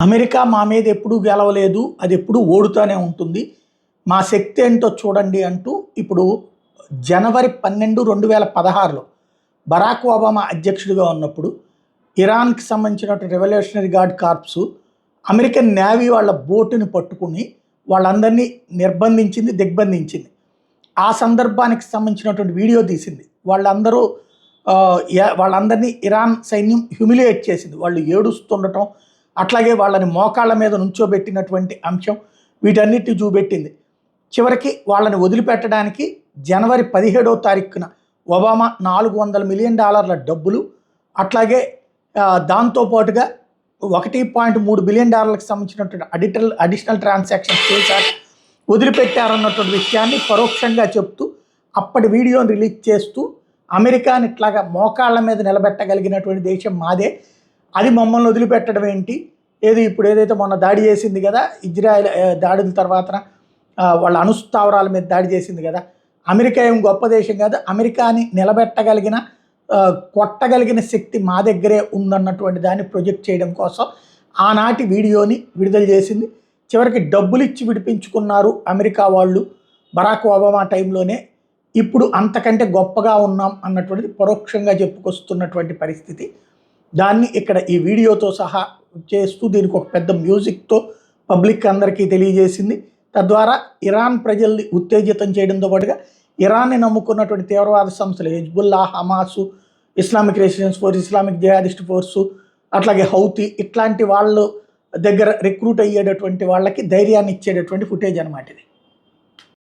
America మా మీద ఎప్పుడూ గెలవలేదు, అది ఎప్పుడూ ఓడుతూనే ఉంటుంది, మా శక్తి ఏంటో చూడండి అంటూ ఇప్పుడు జనవరి 12, 2016లో బరాక్ ఒబామా అధ్యక్షుడిగా ఉన్నప్పుడు ఇరాన్కి సంబంధించినటువంటి revolutionary guard corps American navy వాళ్ళ బోటుని పట్టుకుని వాళ్ళందరినీ నిర్బంధించింది, దిగ్బంధించింది. ఆ సందర్భానికి సంబంధించినటువంటి వీడియో తీసింది. వాళ్ళందరినీ ఇరాన్ సైన్యం హ్యూమిలియేట్ చేసింది. వాళ్ళు ఏడుస్తుండటం, అట్లాగే వాళ్ళని మోకాళ్ళ మీద నుంచోబెట్టినటువంటి అంశం, వీటన్నిటిని చూపెట్టింది. చివరికి వాళ్ళని వదిలిపెట్టడానికి జనవరి 17వ తారీఖున ఒబామా $400 మిలియన్ డబ్బులు, అట్లాగే దాంతోపాటుగా $1.3 బిలియన్ సంబంధించినటువంటి అడిషనల్ ట్రాన్సాక్షన్స్ చేశారు, వదిలిపెట్టారన్నటువంటి విషయాన్ని పరోక్షంగా చెప్తూ అప్పటి వీడియోని రిలీజ్ చేస్తూ అమెరికాని ఇట్లాగా మోకాళ్ళ మీద నిలబెట్టగలిగినటువంటి దేశం మాదే, అది మమ్మల్ని వదిలిపెట్టడం ఏంటి, ఇప్పుడు ఏదైతే మొన్న దాడి చేసింది కదా, ఇజ్రాయెల్ దాడుల తర్వాత వాళ్ళ అణుస్థావరాల మీద దాడి చేసింది కదా, అమెరికా ఏం గొప్ప దేశం కాదు, అమెరికాని నిలబెట్టగలిగిన కొట్టగలిగిన శక్తి మా దగ్గరే ఉందన్నటువంటి దాన్ని ప్రొజెక్ట్ చేయడం కోసం ఆనాటి వీడియోని విడుదల చేసింది. చివరికి డబ్బులు ఇచ్చి విడిపించుకున్నారు అమెరికా వాళ్ళు బరాక్ ఒబామా టైంలోనే. ఇప్పుడు అంతకంటే గొప్పగా ఉన్నాం అన్నటువంటిది పరోక్షంగా చెప్పుకొస్తున్నటువంటి పరిస్థితి. దాన్ని ఇక్కడ ఈ వీడియోతో సహా చేస్తూ దీనికి ఒక పెద్ద మ్యూజిక్తో పబ్లిక్ అందరికీ తెలియజేసింది. తద్వారా ఇరాన్ ప్రజల్ని ఉత్తేజితం చేయడంతో పాటుగా ఇరాన్ని నమ్ముకున్నటువంటి తీవ్రవాద సంస్థలు Hezbollah, Hamas, Islamic resistance force, Islamic jihadist force, అట్లాగే హౌతీ, ఇట్లాంటి వాళ్ళు దగ్గర రిక్రూట్ అయ్యేటటువంటి వాళ్ళకి ధైర్యాన్ని ఇచ్చేటటువంటి ఫుటేజ్ అనమాట ఇది.